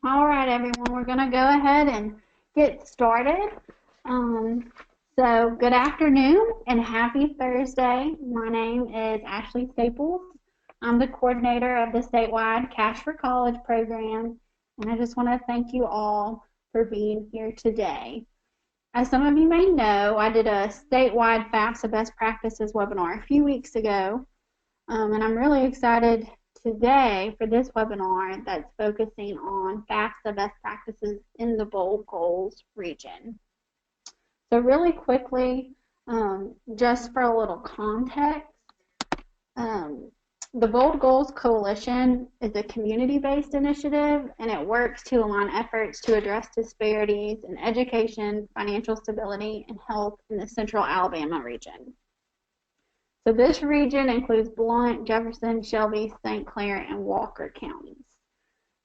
All right, everyone, we're going to go ahead and get started. So good afternoon and happy Thursday. My name is Ashley Staples. I'm the coordinator of the statewide Cash for College program, and I just want to thank you all for being here today. As some of you may know, I did a statewide FAFSA best practices webinar a few weeks ago, and I'm really excited today for this webinar that's focusing on FAFSA best practices in the Bold Goals region. So really quickly, just for a little context, the Bold Goals Coalition is a community-based initiative, and it works to align efforts to address disparities in education, financial stability, and health in the Central Alabama region. So this region includes Blount, Jefferson, Shelby, St. Clair, and Walker counties.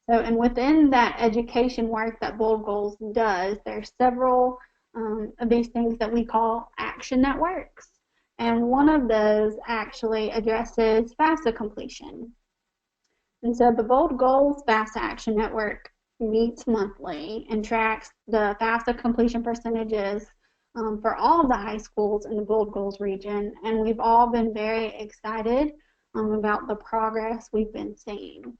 So, and within that education work that Bold Goals does, there's several of these things that we call action networks. And one of those actually addresses FAFSA completion. And so the Bold Goals FAFSA Action Network meets monthly and tracks the FAFSA completion percentages for all of the high schools in the Bold Goals region, and we've all been very excited about the progress we've been seeing.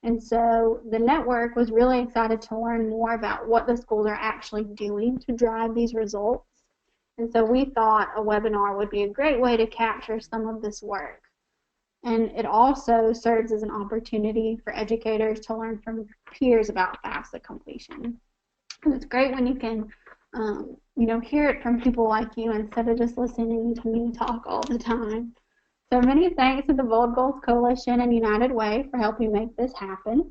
And so the network was really excited to learn more about what the schools are actually doing to drive these results. And so we thought a webinar would be a great way to capture some of this work. And it also serves as an opportunity for educators to learn from peers about FAFSA completion. And it's great when you can hear it from people like you instead of just listening to me talk all the time. So many thanks to the Bold Goals Coalition and United Way for helping make this happen.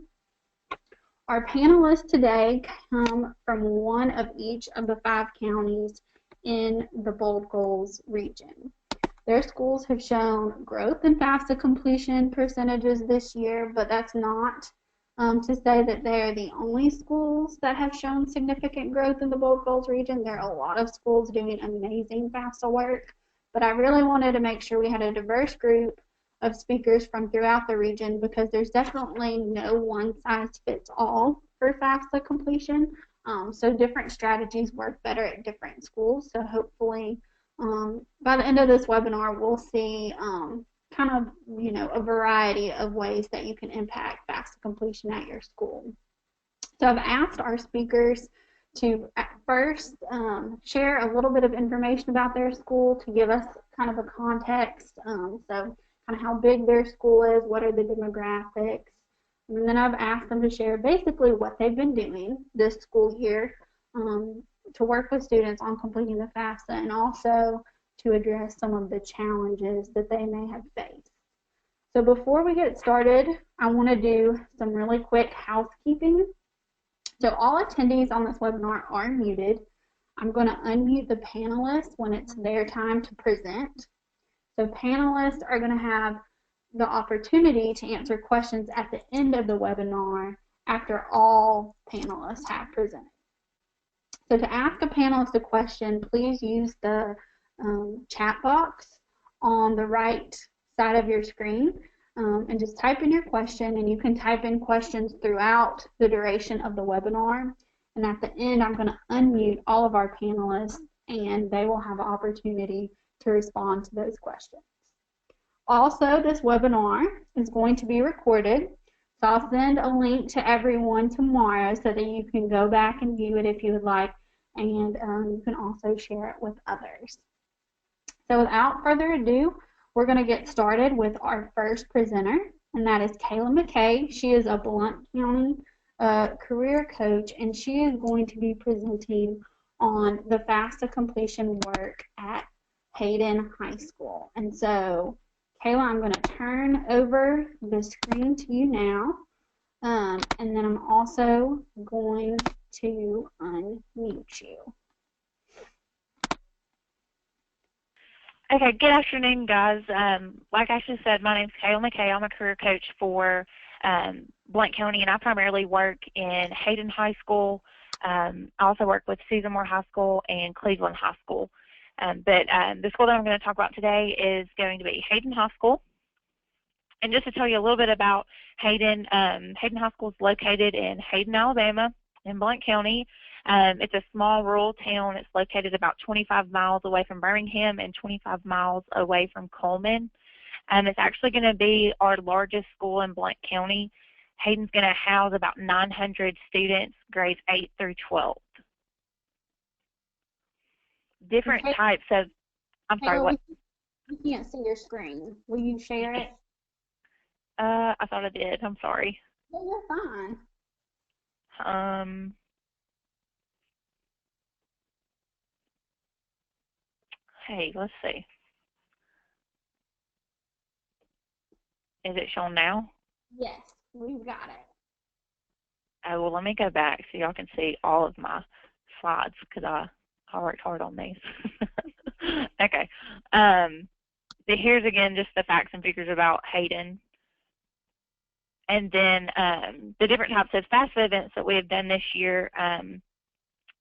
Our panelists today come from one of each of the 5 counties in the Bold Goals region. Their schools have shown growth in FAFSA completion percentages this year, but that's not to say that they are the only schools that have shown significant growth in the Bold Goals region. There are a lot of schools doing amazing FAFSA work, but I really wanted to make sure we had a diverse group of speakers from throughout the region because there's definitely no one-size-fits-all for FAFSA completion. So different strategies work better at different schools. So hopefully by the end of this webinar, we'll see kind of, a variety of ways that you can impact FAFSA completion at your school. So I've asked our speakers to at first share a little bit of information about their school to give us kind of a context. So kind of how big their school is, what are the demographics, and then I've asked them to share basically what they've been doing this school year to work with students on completing the FAFSA and also to address some of the challenges that they may have faced. So before we get started, I want to do some really quick housekeeping. So all attendees on this webinar are muted. I'm going to unmute the panelists when it's their time to present. So panelists are going to have the opportunity to answer questions at the end of the webinar after all panelists have presented. So to ask a panelist a question, please use the chat box on the right side of your screen and just type in your question, and you can type in questions throughout the duration of the webinar. And at the end, I'm going to unmute all of our panelists, and they will have an opportunity to respond to those questions. Also, this webinar is going to be recorded, so I'll send a link to everyone tomorrow so that you can go back and view it if you would like, and you can also share it with others. So without further ado, we're going to get started with our first presenter, and that is Kayla McKay. She is a Blount County career coach, and she is going to be presenting on the FAFSA completion work at Hayden High School. And so, Kayla, I'm going to turn over the screen to you now, and then I'm also going to unmute you. Okay, good afternoon, guys. Like I just said, my name is Kayla McKay. I'm a career coach for Blount County, and I primarily work in Hayden High School. I also work with Susan Moore High School and Cleveland High School. But the school that I'm going to talk about today is going to be Hayden High School. And just to tell you a little bit about Hayden, Hayden High School is located in Hayden, Alabama, in Blount County. It's a small rural town. It's located about 25 miles away from Birmingham and 25 miles away from Coleman. It's actually going to be our largest school in Blount County. Hayden's going to house about 900 students, grades 8 through 12. Different types of, I'm sorry, what? We can't see your screen. Will you share it? I thought I did. I'm sorry. Yeah, you're fine. Hey, let's see. Is it shown now? Yes, we've got it. Oh, well, let me go back so y'all can see all of my slides because I worked hard on these. Okay. Here's again just the facts and figures about Hayden. And then the different types of FAFSA events that we have done this year.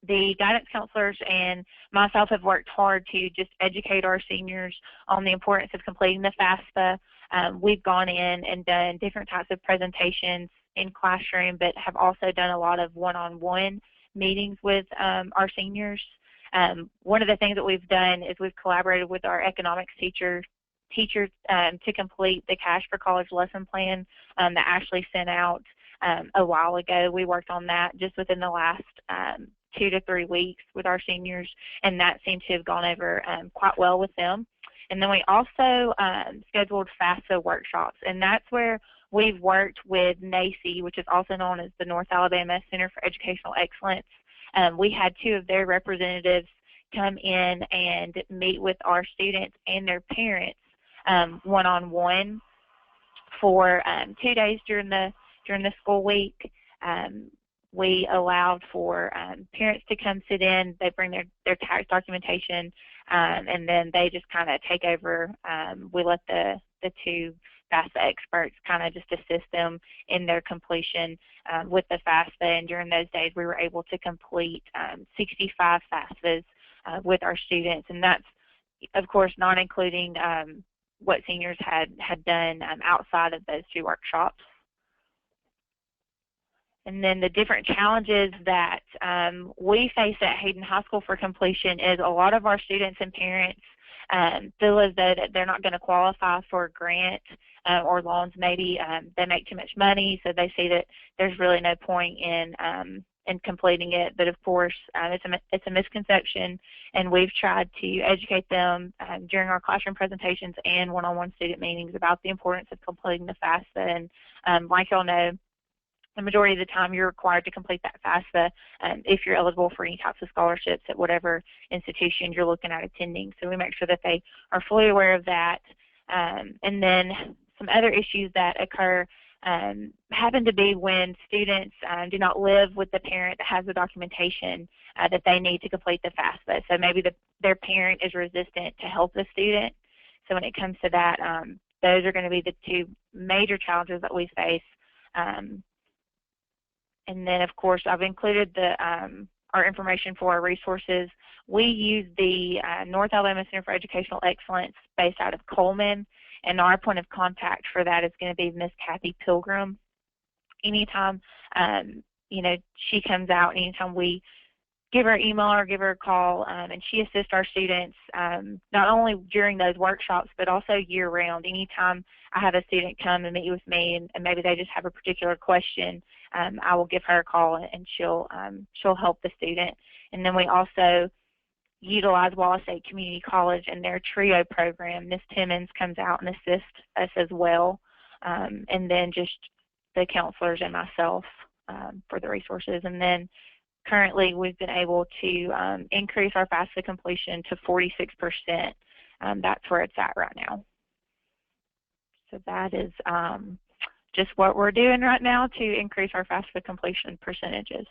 The guidance counselors and myself have worked hard to just educate our seniors on the importance of completing the FAFSA. We've gone in and done different types of presentations in classroom, but have also done a lot of one-on-one meetings with our seniors. One of the things that we've done is we've collaborated with our economics teachers to complete the Cash for College lesson plan that Ashley sent out a while ago. We worked on that just within the last 2 to 3 weeks with our seniors, and that seemed to have gone over quite well with them. And then we also scheduled FAFSA workshops, and that's where we've worked with NACE, which is also known as the North Alabama Center for Educational Excellence. We had 2 of their representatives come in and meet with our students and their parents one-on-one for 2 days during the school week. We allowed for parents to come sit in. They bring their tax documentation, and then they just kind of take over. We let the 2 FAFSA experts kind of just assist them in their completion with the FAFSA. And during those days, we were able to complete 65 FAFSAs with our students, and that's, of course, not including what seniors had done outside of those 2 workshops. And then the different challenges that we face at Hayden High School for completion is a lot of our students and parents feel as though that they're not going to qualify for a grant or loans. Maybe they make too much money, so they see that there's really no point in completing it. But of course, it's a misconception, and we've tried to educate them during our classroom presentations and one-on-one student meetings about the importance of completing the FAFSA. And like y'all know, the majority of the time you're required to complete that FAFSA if you're eligible for any types of scholarships at whatever institution you're looking at attending. So we make sure that they are fully aware of that. And then some other issues that occur happen to be when students do not live with the parent that has the documentation that they need to complete the FAFSA. So maybe their parent is resistant to help the student. So when it comes to that, those are going to be the 2 major challenges that we face. And then, of course, I've included our information for our resources. We use the North Alabama Center for Educational Excellence based out of Coleman, and our point of contact for that is going to be Miss Kathy Pilgrim. Anytime, she comes out, anytime we give her an email or give her a call, and she assists our students not only during those workshops, but also year-round. Anytime I have a student come and meet with me, and maybe they just have a particular question, I will give her a call, and she'll help the student. And then we also utilize Wallace State Community College and their TRIO program. Miss Timmons comes out and assists us as well, and then just the counselors and myself for the resources. And then currently we've been able to increase our FAFSA completion to 46%. That's where it's at right now. So that is just what we're doing right now to increase our FAFSA completion percentages.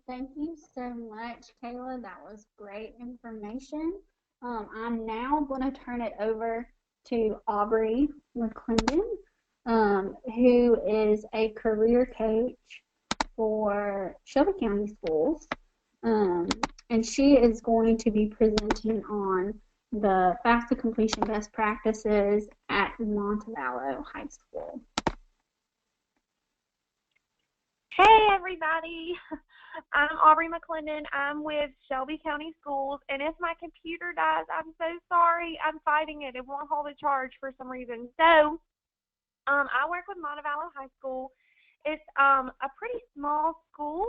Thank you so much, Kayla. That was great information. I'm now going to turn it over to Aubrey McClendon, who is a career coach for Shelby County Schools. And she is going to be presenting on the FAFSA completion best practices at at Montevallo High School. Hey everybody, I'm Aubrey McClendon. I'm with Shelby County Schools, and if my computer dies, I'm so sorry. I'm fighting it. It won't hold a charge for some reason. So, I work with Montevallo High School. It's a pretty small school,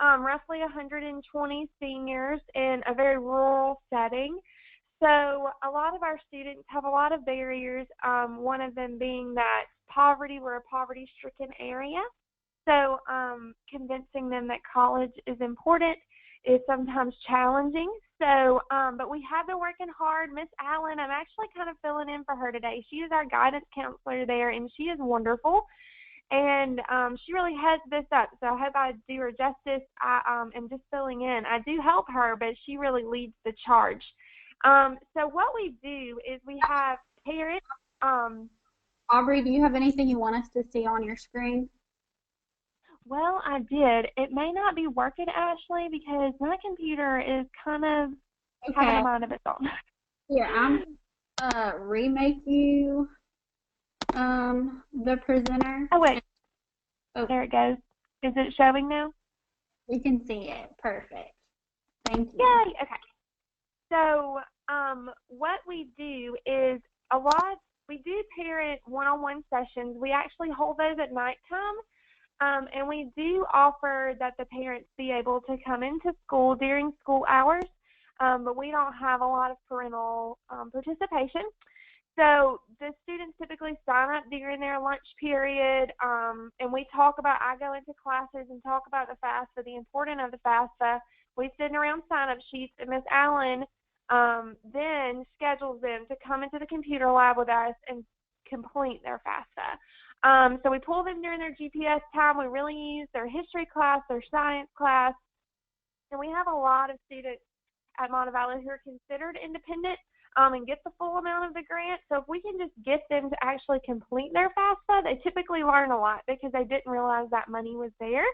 roughly 120 seniors in a very rural setting. So a lot of our students have a lot of barriers, one of them being that poverty, we're a poverty-stricken area. So convincing them that college is important is sometimes challenging. So, but we have been working hard. Miss Allen, I'm actually kind of filling in for her today. She is our guidance counselor there, and she is wonderful. And she really heads this up. So I hope I do her justice. I am just filling in. I do help her, but she really leads the charge. So what we do is we have parents. Aubrey, do you have anything you want us to see on your screen? Well, I did. It may not be working, Ashley, because my computer is kind of having a mind of its own. Here, I'm remake you the presenter. Oh, wait. Oh, there it goes. Is it showing now? We can see it. Perfect. Thank you. Yay! Okay. So, what we do is we do parent one-on-one sessions. We actually hold those at nighttime. And we do offer that the parents be able to come into school during school hours, but we don't have a lot of parental participation. So the students typically sign up during their lunch period, and I go into classes and talk about the FAFSA, the importance of the FAFSA. We send around sign-up sheets, and Miss Allen then schedules them to come into the computer lab with us and complete their FAFSA. So we pull them during their GPS time. We really use their history class, their science class, and we have a lot of students at Montevallo who are considered independent and get the full amount of the grant. So if we can just get them to actually complete their FAFSA, they typically learn a lot because they didn't realize that money was there.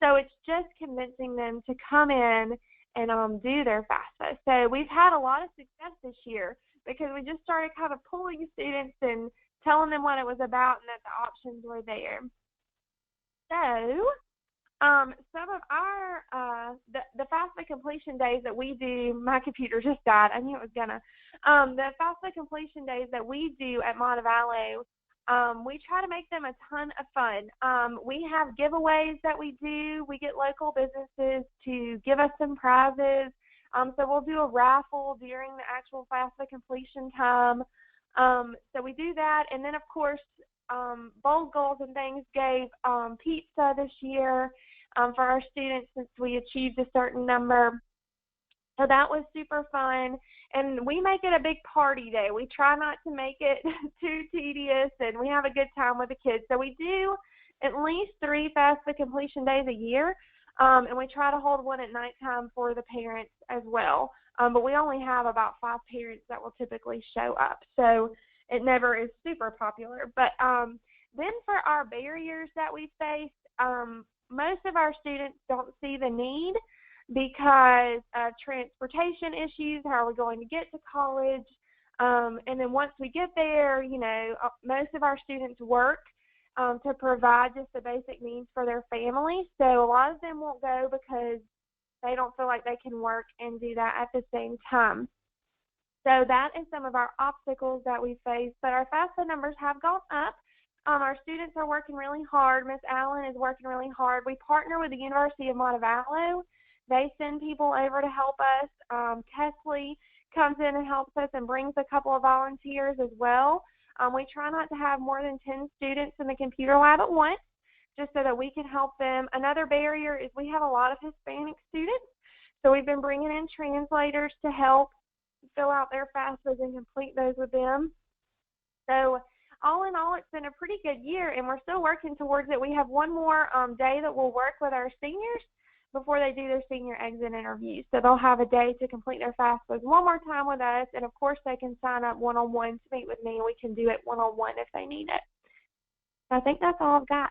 So it's just convincing them to come in and do their FAFSA. So we've had a lot of success this year because we just started kind of pulling students and telling them what it was about and that the options were there. So some of our the FAFSA completion days that we do, my computer just died. I knew it was gonna. The FAFSA completion days that we do at Montevallo, we try to make them a ton of fun. We have giveaways that we do. We get local businesses to give us some prizes. So we'll do a raffle during the actual FAFSA completion time. So we do that, and then of course, Bold Goals and things gave pizza this year for our students since we achieved a certain number. So that was super fun, and we make it a big party day. We try not to make it too tedious, and we have a good time with the kids. So we do at least 3 FAFSA completion days a year, and we try to hold one at nighttime for the parents as well. But we only have about 5 parents that will typically show up, so it never is super popular. But then for our barriers that we face, most of our students don't see the need because of transportation issues. How are we going to get to college? And then once we get there, most of our students work to provide just the basic needs for their family. So a lot of them won't go because they don't feel like they can work and do that at the same time. So that is some of our obstacles that we face. But our FAFSA numbers have gone up. Our students are working really hard. Miss Allen is working really hard. We partner with the University of Montevallo. They send people over to help us. Kesley comes in and helps us and brings a couple of volunteers as well. We try not to have more than 10 students in the computer lab at once, just so that we can help them. Another barrier is we have a lot of Hispanic students, so we've been bringing in translators to help fill out their FAFSAs and complete those with them. So all in all, it's been a pretty good year, and we're still working towards it. We have one more day that we'll work with our seniors before they do their senior exit interviews. So they'll have a day to complete their FAFSAs one more time with us, and of course they can sign up one-on-one to meet with me, and we can do it one-on-one if they need it. I think that's all I've got.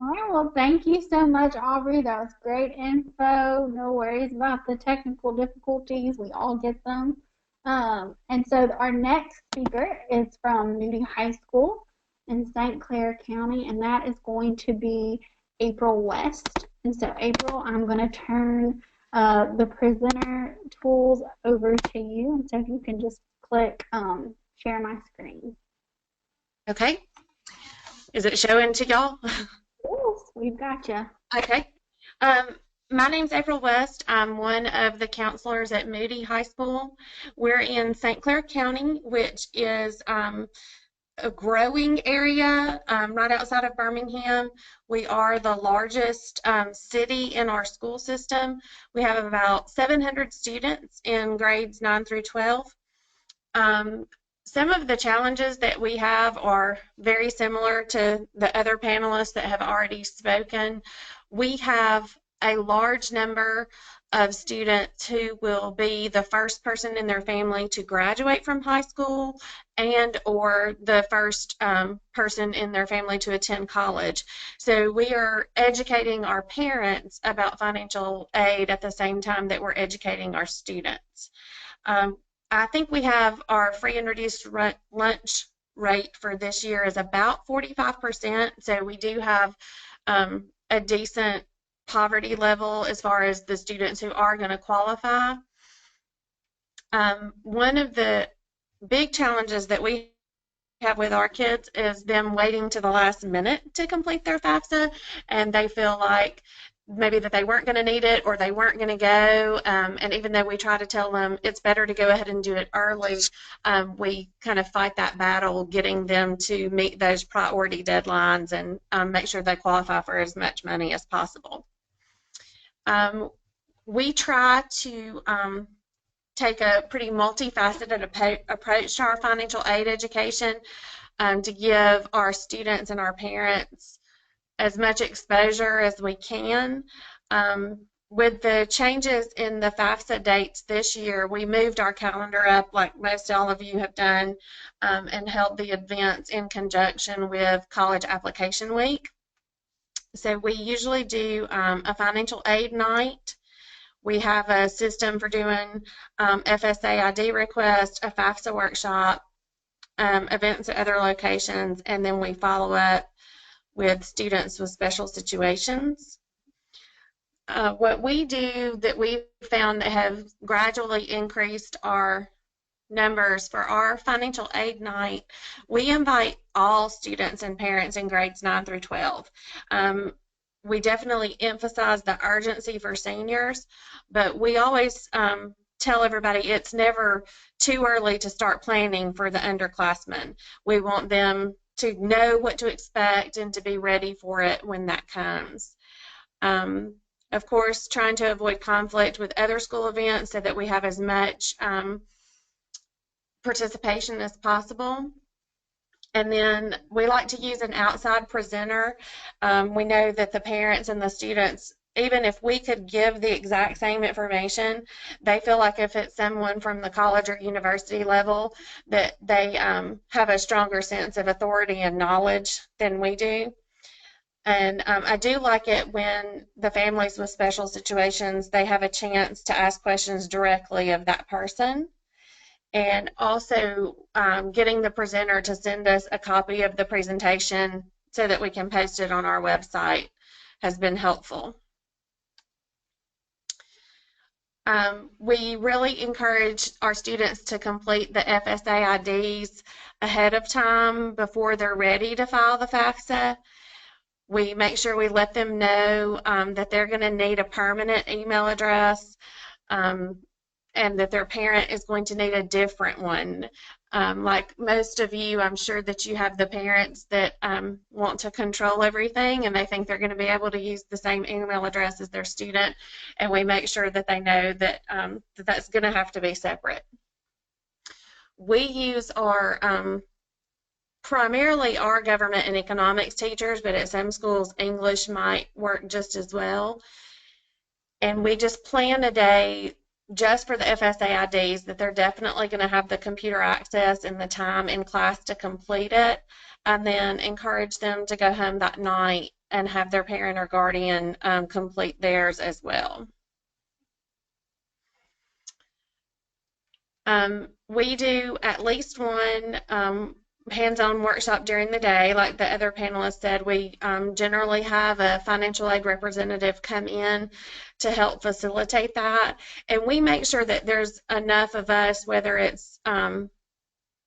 All right, well, thank you so much, Aubrey. That was great info. No worries about the technical difficulties. We all get them. And so our next speaker is from Moody High School in St. Clair County, and that is going to be April West. And so April, I'm going to turn the presenter tools over to you. And so if you can just click share my screen. Okay. Is it showing to y'all? Yes, we've got you. Okay. My name's April West. I'm one of the counselors at Moody High School. We're in St. Clair County, which is a growing area right outside of Birmingham. We are the largest city in our school system. We have about 700 students in grades 9 through 12. Some of the challenges that we have are very similar to the other panelists that have already spoken. We have a large number of students who will be the first person in their family to graduate from high school and or the first person in their family to attend college. So we are educating our parents about financial aid at the same time that we're educating our students. I think we have our free and reduced lunch rate for this year is about 45%. So we do have a decent poverty level as far as the students who are going to qualify. One of the big challenges that we have with our kids is them waiting to the last minute to complete their FAFSA, and they feel like maybe that they weren't going to need it or they weren't going to go, and even though we try to tell them it's better to go ahead and do it early, we kind of fight that battle getting them to meet those priority deadlines and make sure they qualify for as much money as possible. We try to take a pretty multifaceted approach to our financial aid education to give our students and our parents as much exposure as we can. With the changes in the FAFSA dates this year, we moved our calendar up like most all of you have done and held the events in conjunction with College Application Week. So we usually do a financial aid night. We have a system for doing FSA ID requests, a FAFSA workshop, events at other locations, and then we follow up with students with special situations. What we do that we've found that have gradually increased our numbers for our financial aid night, we invite all students and parents in grades 9 through 12. We definitely emphasize the urgency for seniors, but we always tell everybody it's never too early to start planning for the underclassmen. We want them to know what to expect and to be ready for it when that comes. Of course, trying to avoid conflict with other school events so that we have as much participation as possible. And then we like to use an outside presenter. We know that the parents and the students, even if we could give the exact same information, they feel like if it's someone from the college or university level that they have a stronger sense of authority and knowledge than we do. And I do like it when the families with special situations, they have a chance to ask questions directly of that person. And also getting the presenter to send us a copy of the presentation so that we can post it on our website has been helpful. We really encourage our students to complete the FSA IDs ahead of time before they're ready to file the FAFSA. We make sure we let them know that they're going to need a permanent email address and that their parent is going to need a different one. Like most of you, I'm sure that you have the parents that want to control everything and they think they're going to be able to use the same email address as their student, and we make sure that they know that that's going to have to be separate. We use our primarily our government and economics teachers, but at some schools English might work just as well. And we just plan a day just for the FSA IDs that they're definitely going to have the computer access and the time in class to complete it, and then encourage them to go home that night and have their parent or guardian complete theirs as well. We do at least one hands-on workshop during the day. Like the other panelists said, we generally have a financial aid representative come in to help facilitate that. And we make sure that there's enough of us, whether it's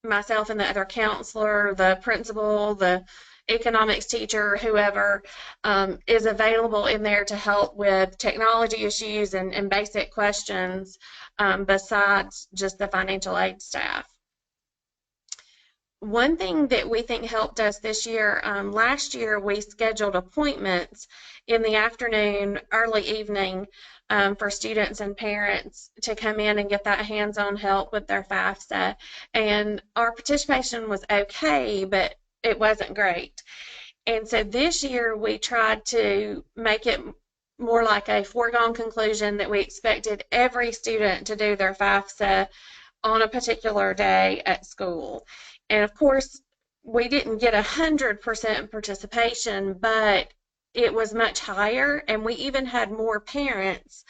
myself and the other counselor, the principal, the economics teacher, whoever is available in there to help with technology issues and basic questions besides just the financial aid staff. One thing that we think helped us this year, last year we scheduled appointments in the afternoon, early evening for students and parents to come in and get that hands-on help with their FAFSA. And our participation was okay, but it wasn't great. And so this year we tried to make it more like a foregone conclusion that we expected every student to do their FAFSA on a particular day at school. And of course, we didn't get 100% participation, but it was much higher, and we even had more parents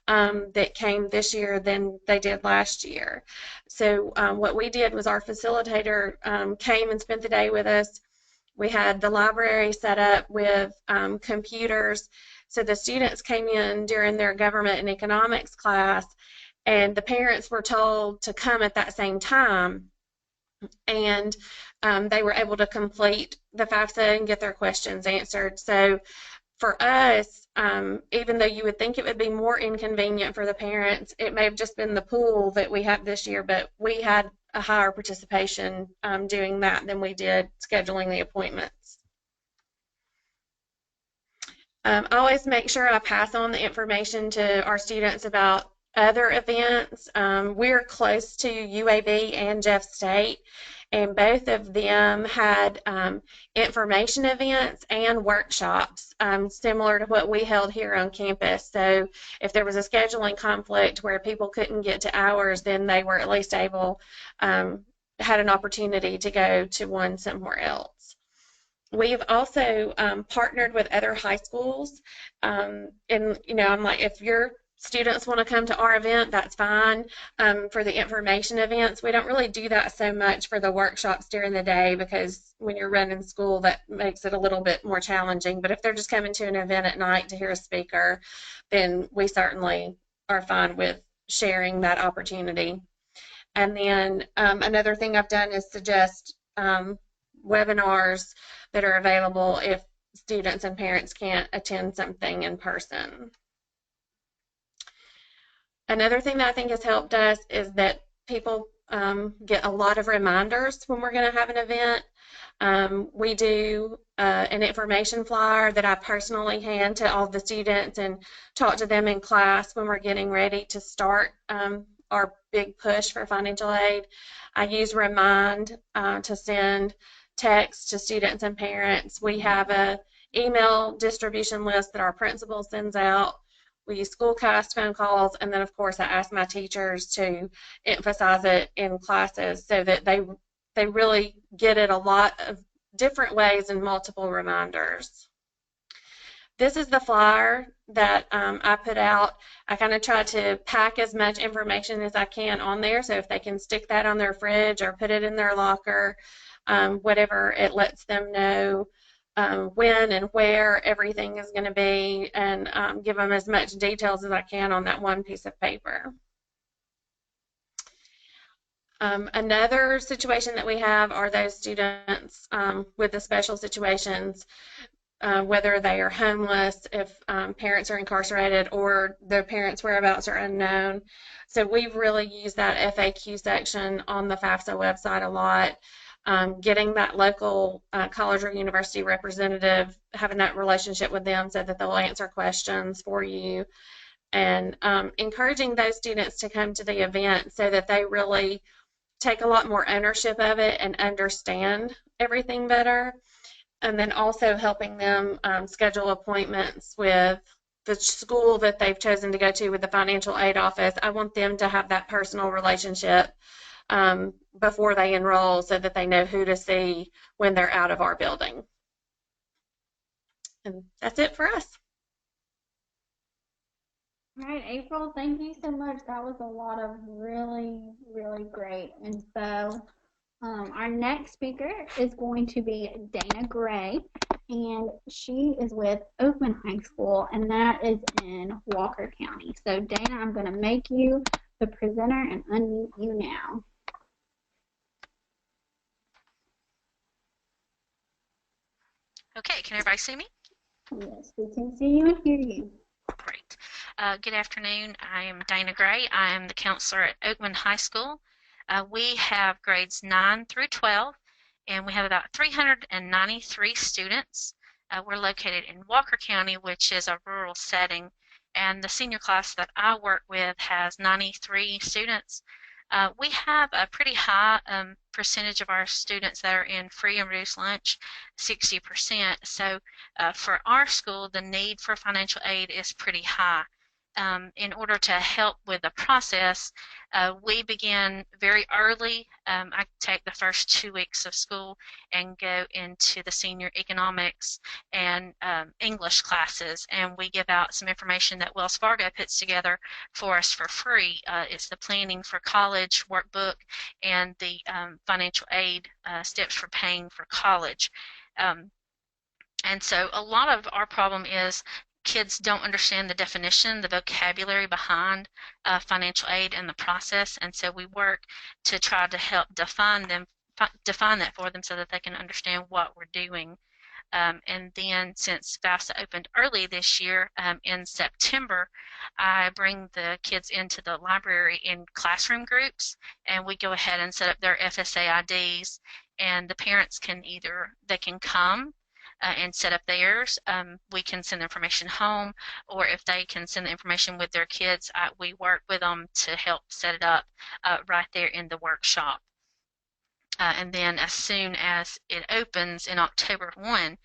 that came this year than they did last year. So what we did was our facilitator came and spent the day with us. We had the library set up with computers. So the students came in during their government and economics class, and the parents were told to come at that same time. And they were able to complete the FAFSA and get their questions answered. So for us, even though you would think it would be more inconvenient for the parents, it may have just been the pool that we have this year, but we had a higher participation doing that than we did scheduling the appointments. I always make sure I pass on the information to our students about other events. We're close to UAB and Jeff State, and both of them had information events and workshops similar to what we held here on campus. So if there was a scheduling conflict where people couldn't get to ours, then they were at least able, had an opportunity to go to one somewhere else. We've also partnered with other high schools, and I'm like, if your students want to come to our event, that's fine. For the information events, we don't really do that so much for the workshops during the day, because when you're running school, that makes it a little bit more challenging. But if they're just coming to an event at night to hear a speaker, then we certainly are fine with sharing that opportunity. And then another thing I've done is suggest webinars that are available if students and parents can't attend something in person. Another thing that I think has helped us is that people get a lot of reminders when we're going to have an event. We do an information flyer that I personally hand to all the students and talk to them in class when we're getting ready to start our big push for financial aid. I use Remind to send text to students and parents. We have an email distribution list that our principal sends out. We use Schoolcast phone calls, and then of course I ask my teachers to emphasize it in classes so that they really get it a lot of different ways and multiple reminders. This is the flyer that I put out. I kind of try to pack as much information as I can on there, so if they can stick that on their fridge or put it in their locker, whatever, it lets them know when and where everything is going to be, and give them as much details as I can on that one piece of paper. Another situation that we have are those students with the special situations, whether they are homeless, if parents are incarcerated, or their parents' whereabouts are unknown. So we've really used that FAQ section on the FAFSA website a lot. Getting that local college or university representative, having that relationship with them so that they'll answer questions for you, and encouraging those students to come to the event so that they really take a lot more ownership of it and understand everything better. And then also helping them schedule appointments with the school that they've chosen to go to with the financial aid office. I want them to have that personal relationship before they enroll so that they know who to see when they're out of our building. And that's it for us. All right, April, thank you so much. That was a lot of really, really great info. Our next speaker is going to be Dana Gray, and she is with Oakman High School, and that is in Walker County. So, Dana, I'm going to make you the presenter and unmute you now. Okay, can everybody see me? Yes, we can see you and hear you. Great. Good afternoon. I am Dana Gray. I am the counselor at Oakman High School. We have grades 9 through 12, and we have about 393 students. We're located in Walker County, which is a rural setting, and the senior class that I work with has 93 students. We have a pretty high percentage of our students that are in free and reduced lunch, 60%. So for our school, the need for financial aid is pretty high. In order to help with the process, we begin very early. I take the first 2 weeks of school and go into the senior economics and English classes, and we give out some information that Wells Fargo puts together for us for free. It's the Planning for College workbook and the financial aid steps for paying for college. And so a lot of our problem is kids don't understand the definition, the vocabulary behind financial aid and the process, and so we work to try to help define that for them so that they can understand what we're doing. And then since FAFSA opened early this year, in September, I bring the kids into the library in classroom groups, and we go ahead and set up their FSA IDs, and the parents can they can come and set up theirs. We can send information home, or if they can send the information with their kids, we work with them to help set it up right there in the workshop. And then as soon as it opens in October 1,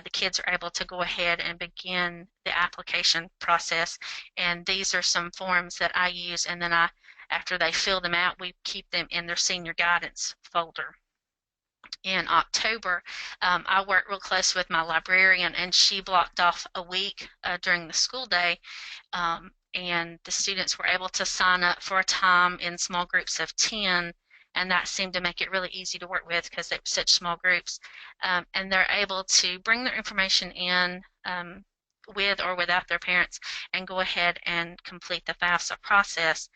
the kids are able to go ahead and begin the application process. And these are some forms that I use, and then after they fill them out, we keep them in their senior guidance folder. In October, I worked real close with my librarian, and she blocked off a week during the school day, and the students were able to sign up for a time in small groups of 10, and that seemed to make it really easy to work with because they were such small groups. And they're able to bring their information in with or without their parents and go ahead and complete the FAFSA process.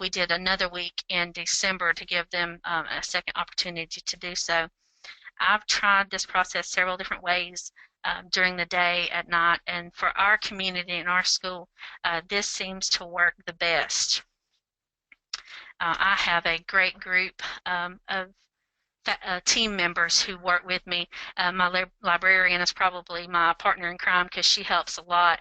We did another week in December to give them a second opportunity to do so. I've tried this process several different ways during the day, at night, and for our community and our school, this seems to work the best. I have a great group of team members who work with me. My librarian is probably my partner in crime because she helps a lot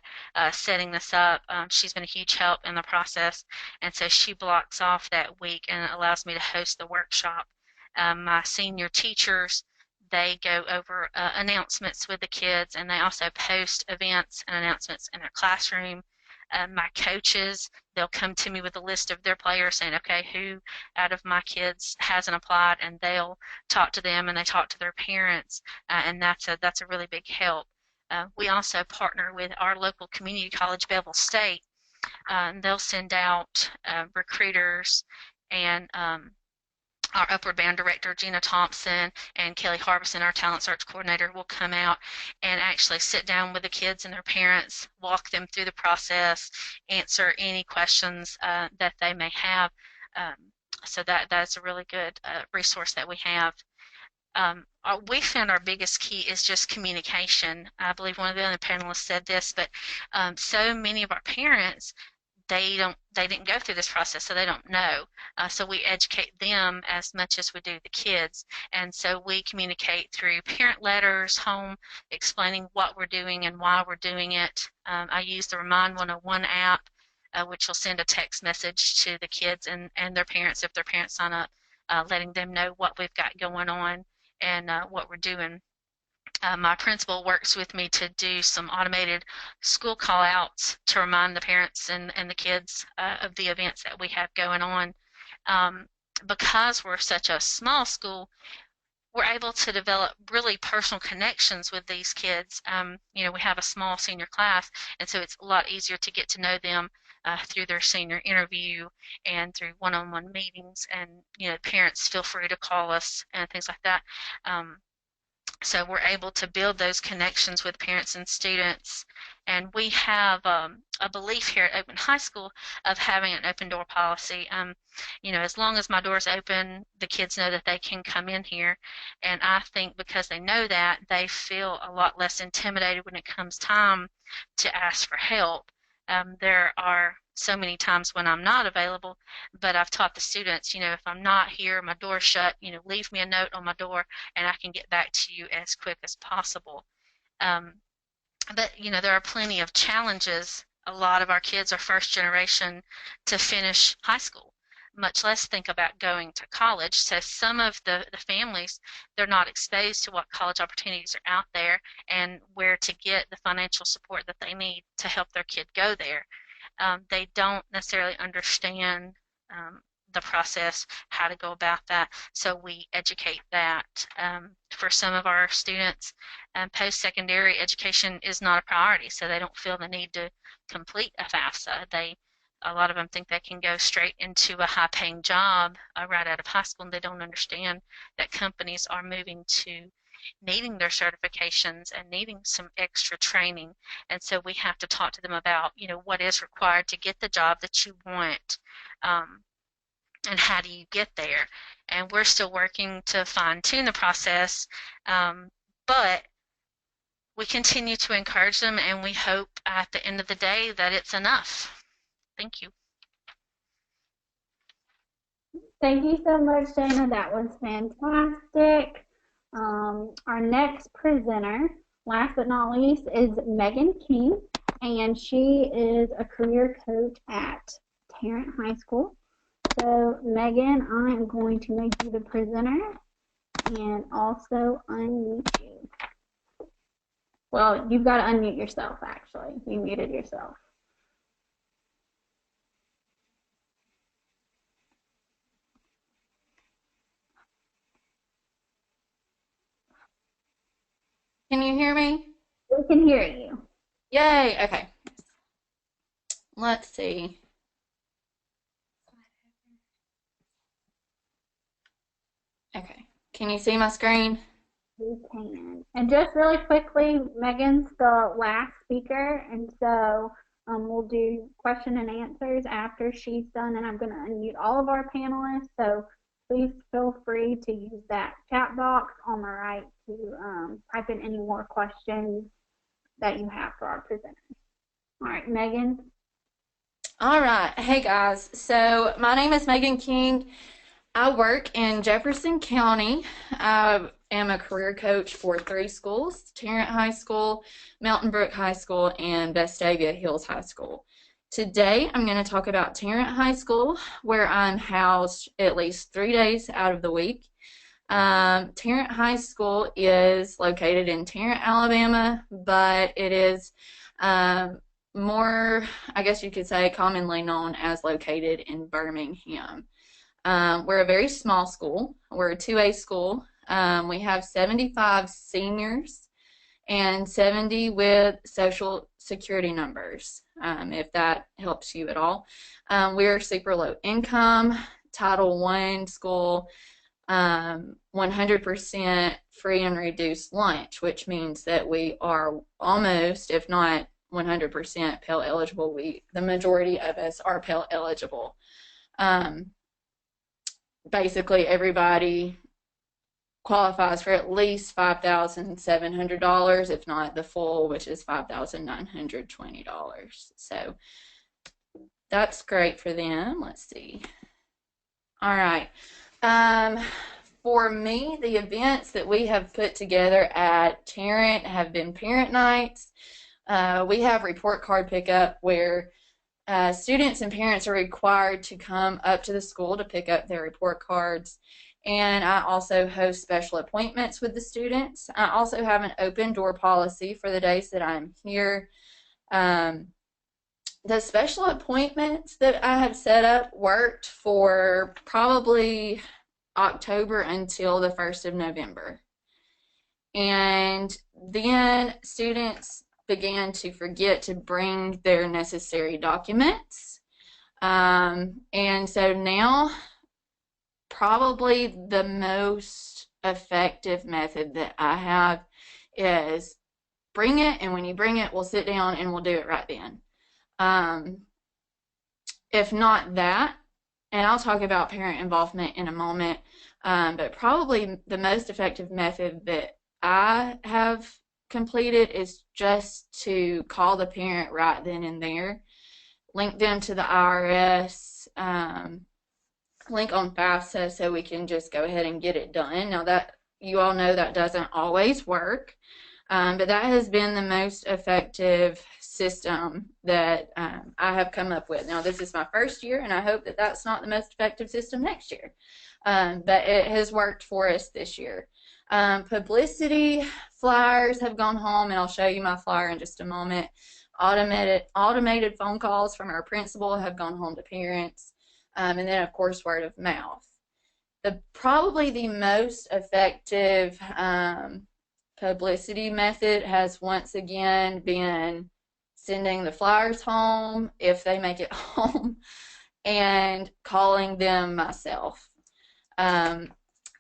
setting this up. She's been a huge help in the process, and so she blocks off that week and allows me to host the workshop. My senior teachers, they go over announcements with the kids, and they also post events and announcements in their classroom. My coaches, they'll come to me with a list of their players saying, okay, who out of my kids hasn't applied, and they'll talk to them, and they talk to their parents, and that's a really big help. We also partner with our local community college, Bevel State, and they'll send out recruiters, and our Upward Bound director, Gina Thompson, and Kelly Harbison, our talent search coordinator, will come out and actually sit down with the kids and their parents, walk them through the process, answer any questions that they may have. So that's a really good resource that we have. We found our biggest key is just communication. I believe one of the other panelists said this, but so many of our parents, they didn't go through this process, so they don't know. So we educate them as much as we do the kids, and so we communicate through parent letters home, explaining what we're doing and why we're doing it. I use the Remind 101 app, which will send a text message to the kids and their parents if their parents sign up, letting them know what we've got going on and what we're doing. My principal works with me to do some automated school call outs to remind the parents and the kids of the events that we have going on. Because we're such a small school, we're able to develop really personal connections with these kids. We have a small senior class, and so it's a lot easier to get to know them through their senior interview and through one-on-one meetings. And, you know, parents feel free to call us and things like that. So we're able to build those connections with parents and students. And we have a belief here at Oakman High School of having an open door policy. You know, as long as my door's open, the kids know that they can come in here. And I think because they know that, they feel a lot less intimidated when it comes time to ask for help. There are so many times when I'm not available, but I've taught the students, you know, if I'm not here, my door's shut, you know, leave me a note on my door and I can get back to you as quick as possible. But, you know, there are plenty of challenges. A lot of our kids are first generation to finish high school, much less think about going to college. So some of the families, they're not exposed to what college opportunities are out there and where to get the financial support that they need to help their kid go there. They don't necessarily understand the process, how to go about that, so we educate that. For some of our students, post-secondary education is not a priority, so they don't feel the need to complete a FAFSA. A lot of them think they can go straight into a high-paying job right out of high school, and they don't understand that companies are moving to needing their certifications and needing some extra training. And so we have to talk to them about, you know, what is required to get the job that you want, and how do you get there. And we're still working to fine-tune the process, but we continue to encourage them, and we hope at the end of the day that it's enough. Thank you. Thank you so much, Dana. That was fantastic. Our next presenter, last but not least, is Megan King, and she is a career coach at Tarrant High School. So, Megan, I am going to make you the presenter and also unmute you. Well, you've got to unmute yourself, actually. You muted yourself. Can you hear me? We can hear you. Yay, okay. Let's see. Okay, can you see my screen? We can. And just really quickly, Megan's the last speaker, and so we'll do question and answers after she's done, and I'm going to unmute all of our panelists, so please feel free to use that chat box on the right to type in any more questions that you have for our presenters. All right, Megan. All right. Hey, guys. So my name is Megan King. I work in Jefferson County. I am a career coach for 3 schools, Tarrant High School, Mountain Brook High School, and Vestavia Hills High School. Today, I'm going to talk about Tarrant High School, where I'm housed at least 3 days out of the week. Tarrant High School is located in Tarrant, Alabama, but it is more, I guess you could say, commonly known as located in Birmingham. We're a very small school. We're a 2A school. We have 75 seniors and 70 with social security numbers, if that helps you at all. We're super low income, Title I school, 100% free and reduced lunch, which means that we are almost, if not 100% Pell eligible. The majority of us are Pell eligible. Basically, everybody qualifies for at least $5,700, if not the full, which is $5,920. So that's great for them. Let's see. All right. For me, the events that we have put together at Tarrant have been parent nights. We have report card pickup where students and parents are required to come up to the school to pick up their report cards. And I also host special appointments with the students. I also have an open door policy for the days that I'm here. The special appointments that I have set up worked for probably October until the 1st of November. And then students began to forget to bring their necessary documents. And so now probably the most effective method that I have is bring it, and when you bring it, we'll sit down and we'll do it right then. If not that, and I'll talk about parent involvement in a moment, but probably the most effective method that I have completed is just to call the parent right then and there, link them to the IRS, link on FAFSA so we can just go ahead and get it done. Now that you all know that doesn't always work, but that has been the most effective system that I have come up with. Now this is my first year, and I hope that that's not the most effective system next year, but it has worked for us this year. Publicity flyers have gone home, and I'll show you my flyer in just a moment. Automated phone calls from our principal have gone home to parents, and then of course word of mouth. Probably the most effective publicity method has once again been sending the flyers home if they make it home, and calling them myself. I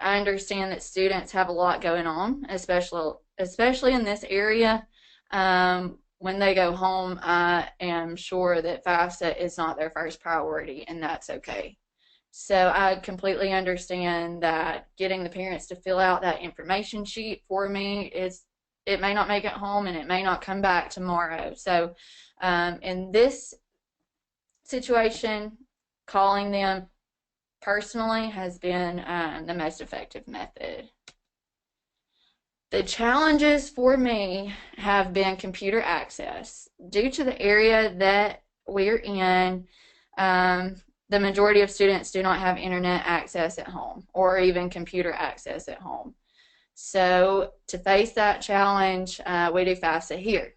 understand that students have a lot going on, especially in this area. When they go home, I am sure that FAFSA is not their first priority, and that's okay. So I completely understand that getting the parents to fill out that information sheet for me it may not make it home, and it may not come back tomorrow. So in this situation, calling them personally has been the most effective method. The challenges for me have been computer access. Due to the area that we're in, the majority of students do not have internet access at home or even computer access at home. So to face that challenge, we do FAFSA here.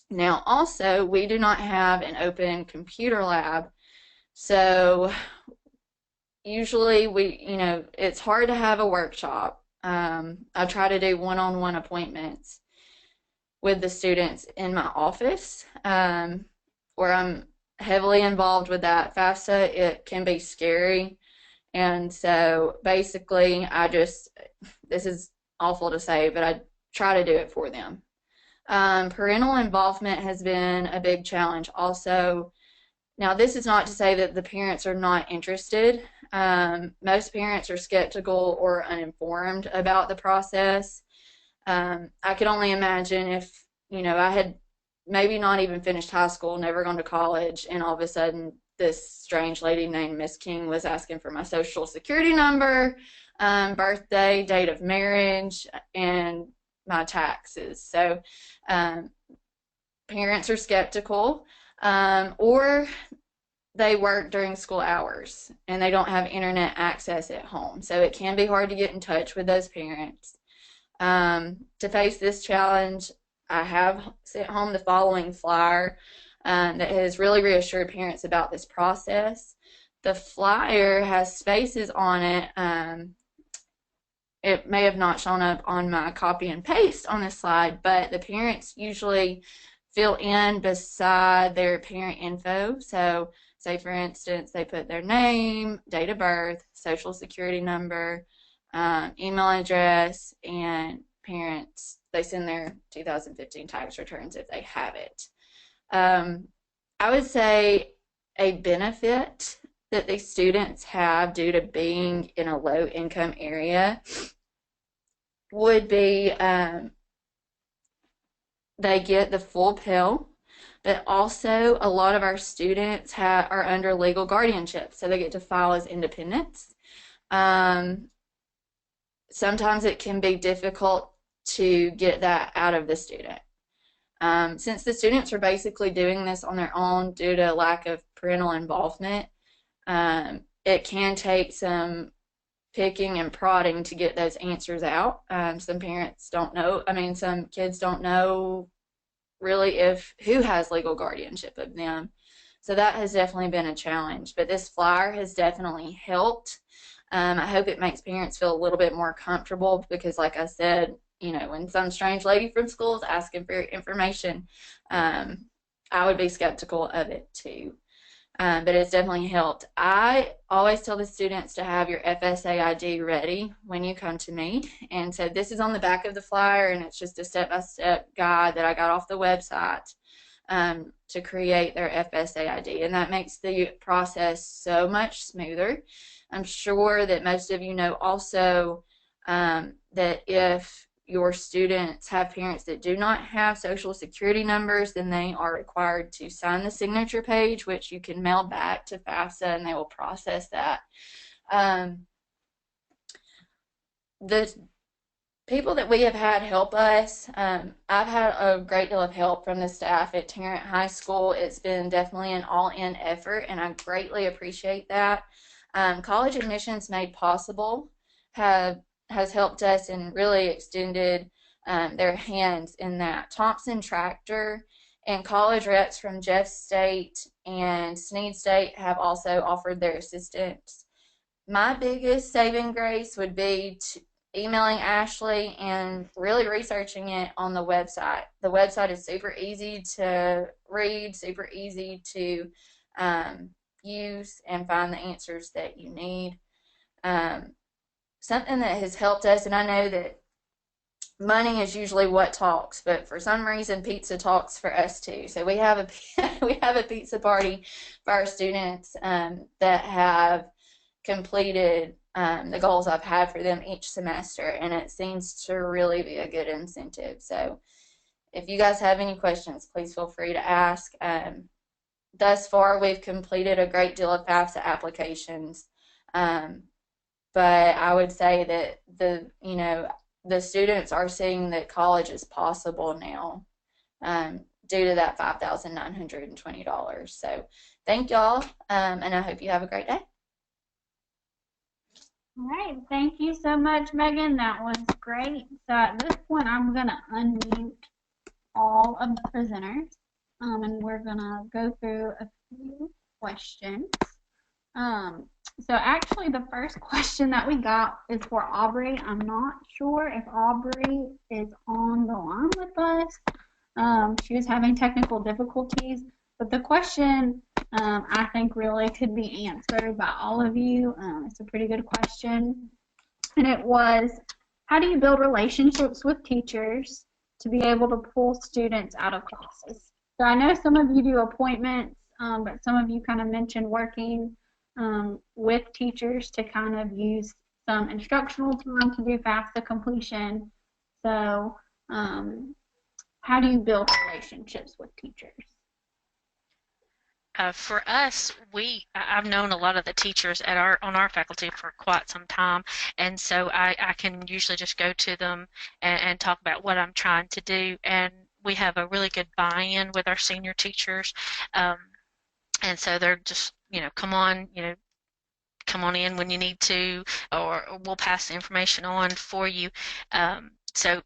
Now also, we do not have an open computer lab. So usually it's hard to have a workshop. I try to do one-on-one appointments with the students in my office, where I'm heavily involved with that. FAFSA, it can be scary, and so basically this is awful to say, but I try to do it for them. Parental involvement has been a big challenge also. Now this is not to say that the parents are not interested. Most parents are skeptical or uninformed about the process. I could only imagine if I had maybe not even finished high school, never gone to college, and all of a sudden this strange lady named Miss King was asking for my social security number, birthday, date of marriage, and my taxes. So parents are skeptical, or they work during school hours and they don't have internet access at home. So it can be hard to get in touch with those parents. To face this challenge, I have sent home the following flyer that has really reassured parents about this process. The flyer has spaces on it. It may have not shown up on my copy and paste on this slide, but the parents usually fill in beside their parent info. So say for instance, they put their name, date of birth, social security number, email address, and parents, they send their 2015 tax returns if they have it. I would say a benefit that the students have due to being in a low income area would be they get the full Pell, but also a lot of our students are under legal guardianship, so they get to file as independents. Sometimes it can be difficult to get that out of the student. Since the students are basically doing this on their own due to lack of parental involvement, it can take some picking and prodding to get those answers out. Some parents don't know, some kids don't know really who has legal guardianship of them. So that has definitely been a challenge, but this flyer has definitely helped. I hope it makes parents feel a little bit more comfortable because, like I said, when some strange lady from school is asking for information, I would be skeptical of it too. but it's definitely helped. I always tell the students to have your FSA ID ready when you come to me. And so this is on the back of the flyer, and it's just a step-by-step guide that I got off the website to create their FSA ID. And that makes the process so much smoother. I'm sure that most of you know also that if your students have parents that do not have social security numbers, then they are required to sign the signature page, which you can mail back to FAFSA and they will process that. The people that we have had help us, I've had a great deal of help from the staff at Tarrant High School. It's been definitely an all-in effort, and I greatly appreciate that. College Admissions Made Possible has helped us and really extended their hands in that. Thompson Tractor and college reps from Jeff State and Sneed State have also offered their assistance. My biggest saving grace would be emailing Ashley and really researching it on the website. The website is super easy to read, super easy to use and find the answers that you need. Something that has helped us, and I know that money is usually what talks, but for some reason pizza talks for us too. So we have a pizza party for our students that have completed the goals I've had for them each semester, and it seems to really be a good incentive. So if you guys have any questions, please feel free to ask. Thus far, we've completed a great deal of FAFSA applications. But I would say that the students are seeing that college is possible now due to that $5,920. So thank y'all, and I hope you have a great day. All right, thank you so much, Megan. That was great. So at this point, I'm going to unmute all of the presenters, and we're going to go through a few questions. So actually the first question that we got is for Aubrey. I'm not sure if Aubrey is on the line with us. She was having technical difficulties, but the question I think really could be answered by all of you. It's a pretty good question. And it was, how do you build relationships with teachers to be able to pull students out of classes? So I know some of you do appointments, but some of you kind of mentioned working with teachers to kind of use some instructional time to do FAFSA completion. So how do you build relationships with teachers? For us, I've known a lot of the teachers on our faculty for quite some time, and so I can usually just go to them and talk about what I'm trying to do, and we have a really good buy-in with our senior teachers, and so they're just, come on in when you need to, or we'll pass the information on for you. So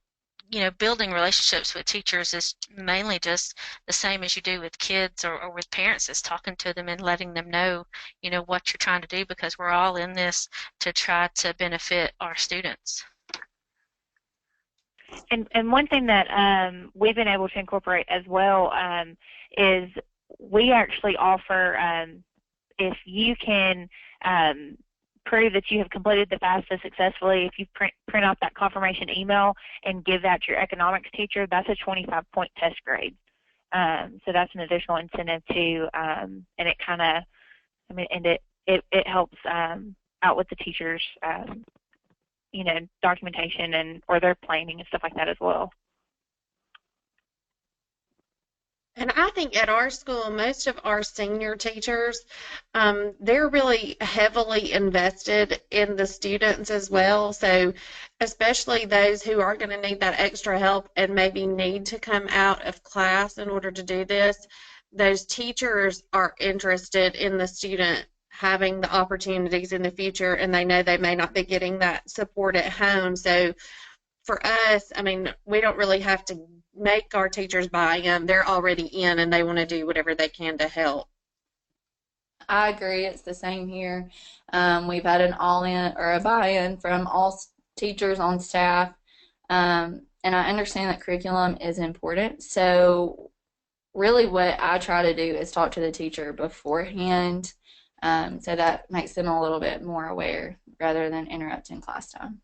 building relationships with teachers is mainly just the same as you do with kids or with parents, is talking to them and letting them know, what you're trying to do, because we're all in this to try to benefit our students. And one thing that we've been able to incorporate as well is we actually offer, if you can prove that you have completed the FAFSA successfully, if you print out that confirmation email and give that to your economics teacher, that's a 25-point test grade. So that's an additional incentive too, and it kind of, it helps out with the teachers, documentation or their planning and stuff like that as well. And I think at our school, most of our senior teachers, they're really heavily invested in the students as well. So especially those who are going to need that extra help and maybe need to come out of class in order to do this, those teachers are interested in the student having the opportunities in the future, and they know they may not be getting that support at home. So for us, we don't really have to make our teachers buy in. They're already in, and they want to do whatever they can to help. I agree. It's the same here. We've had an all-in or a buy-in from all teachers on staff, and I understand that curriculum is important. So really what I try to do is talk to the teacher beforehand, so that makes them a little bit more aware rather than interrupting class time.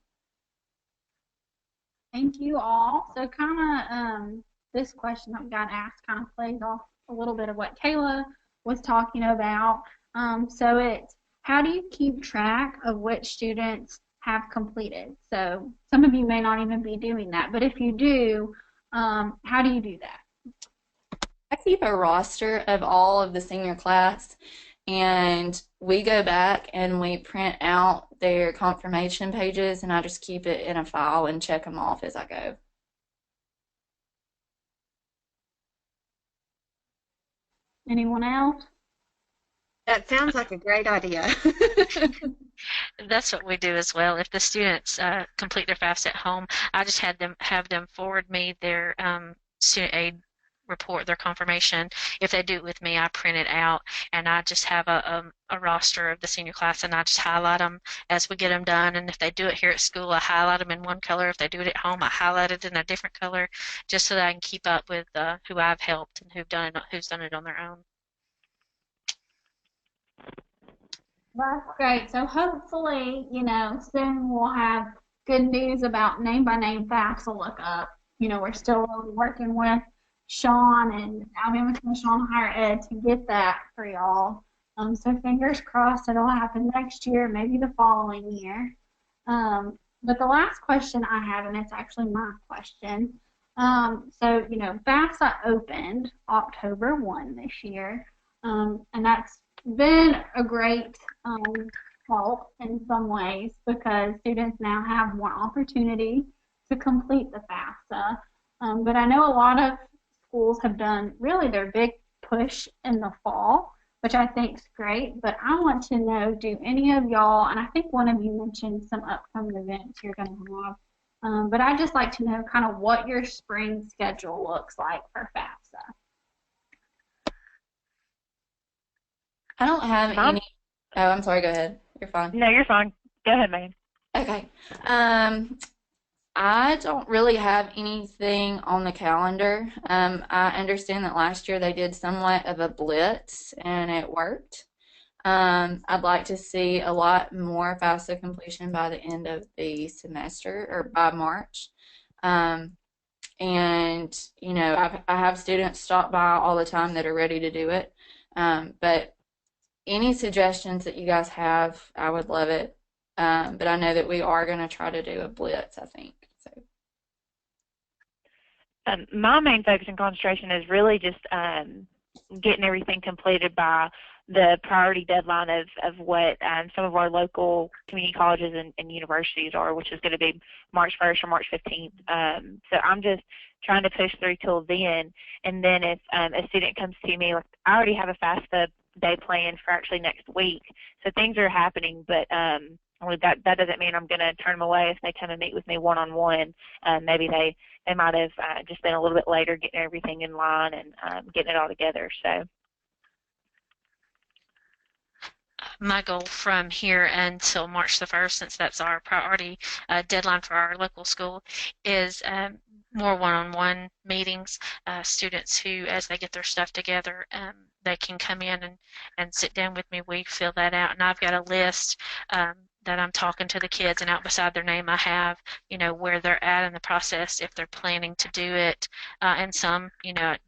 Thank you all. So kind of this question that we got asked kind of plays off a little bit of what Kayla was talking about. So it's, how do you keep track of which students have completed? So some of you may not even be doing that, but if you do, how do you do that? I keep a roster of all of the senior class, and we go back and we print out their confirmation pages, and I just keep it in a file and check them off as I go. Anyone else? That sounds like a great idea. That's what we do as well. If the students complete their FAFSA at home, I just have them forward me their student aid report, their confirmation. If they do it with me, I print it out, and I just have a roster of the senior class, and I just highlight them as we get them done. And if they do it here at school, I highlight them in one color. If they do it at home, I highlight it in a different color, just so that I can keep up with who I've helped and who's done it on their own. That's great. So hopefully, soon we'll have good news about name-by-name FAFSA lookup. We're still really working with Sean and Alabama Commission on Higher Ed to get that for y'all. So fingers crossed it'll happen next year, maybe the following year. But the last question I have, and it's actually my question. So, FAFSA opened October 1 this year, and that's been a great help in some ways because students now have more opportunity to complete the FAFSA. But I know a lot of schools have done really their big push in the fall, which I think is great. But I want to know, do any of y'all, and I think one of you mentioned some upcoming events you're going to have, but I'd just like to know kind of what your spring schedule looks like for FAFSA. I don't have any. Oh, I'm sorry. Go ahead. You're fine. No, you're fine. Go ahead, Megan. Okay. I don't really have anything on the calendar. I understand that last year they did somewhat of a blitz, and it worked. I'd like to see a lot more FAFSA completion by the end of the semester, or by March. And, I have students stop by all the time that are ready to do it. But any suggestions that you guys have, I would love it. But I know that we are going to try to do a blitz, I think. So. My main focus and concentration is really just getting everything completed by the priority deadline of what some of our local community colleges and universities are, which is going to be March 1st or March 15th. So I'm just trying to push through till then. And then if a student comes to me, like I already have a FAFSA day planned for actually next week. So things are happening, but that doesn't mean I'm going to turn them away if they come and meet with me one-on-one. Maybe they might have just been a little bit later getting everything in line and getting it all together. So. My goal from here until March the 1st, since that's our priority deadline for our local school, is more one-on-one meetings. Students who, as they get their stuff together, they can come in and sit down with me. We fill that out, and I've got a list that I'm talking to the kids, and out beside their name I have, where they're at in the process, if they're planning to do it, and some,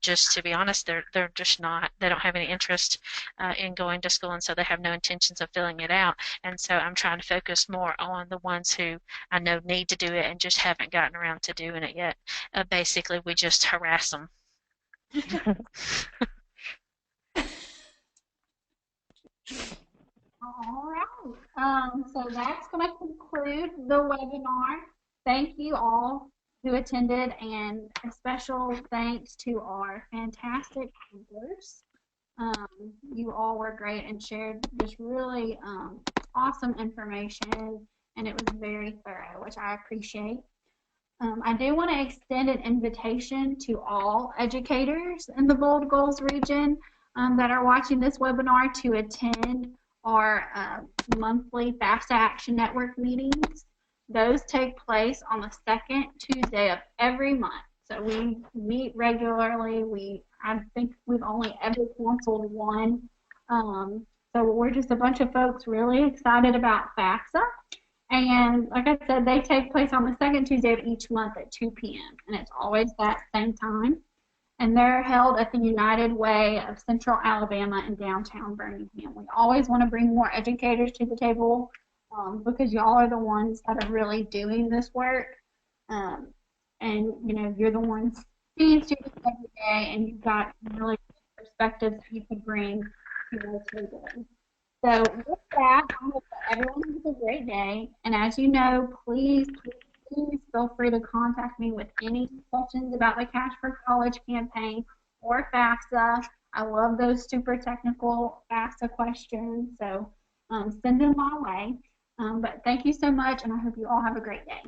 just to be honest, they're just not, they don't have any interest in going to school, and so they have no intentions of filling it out. And so I'm trying to focus more on the ones who I know need to do it and just haven't gotten around to doing it yet. Basically, we just harass them. All right. So that's going to conclude the webinar. Thank you all who attended, and a special thanks to our fantastic speakers. You all were great and shared just really awesome information, and it was very thorough, which I appreciate. I do want to extend an invitation to all educators in the Bold Goals region that are watching this webinar to attend our monthly FAFSA Action Network meetings. Those take place on the second Tuesday of every month. So we meet regularly. We I think we've only ever canceled one. So we're just a bunch of folks really excited about FAFSA. And like I said, they take place on the second Tuesday of each month at 2 p.m. And it's always that same time. And they're held at the United Way of Central Alabama in downtown Birmingham. We always want to bring more educators to the table because y'all are the ones that are really doing this work. And, you know, you're the ones seeing students every day, and you've got really good perspectives that you can bring to those meetings. So with that, I hope that everyone has a great day. And as you know, please feel free to contact me with any questions about the Cash for College campaign or FAFSA. I love those super technical FAFSA questions, so send them my way. But thank you so much, and I hope you all have a great day.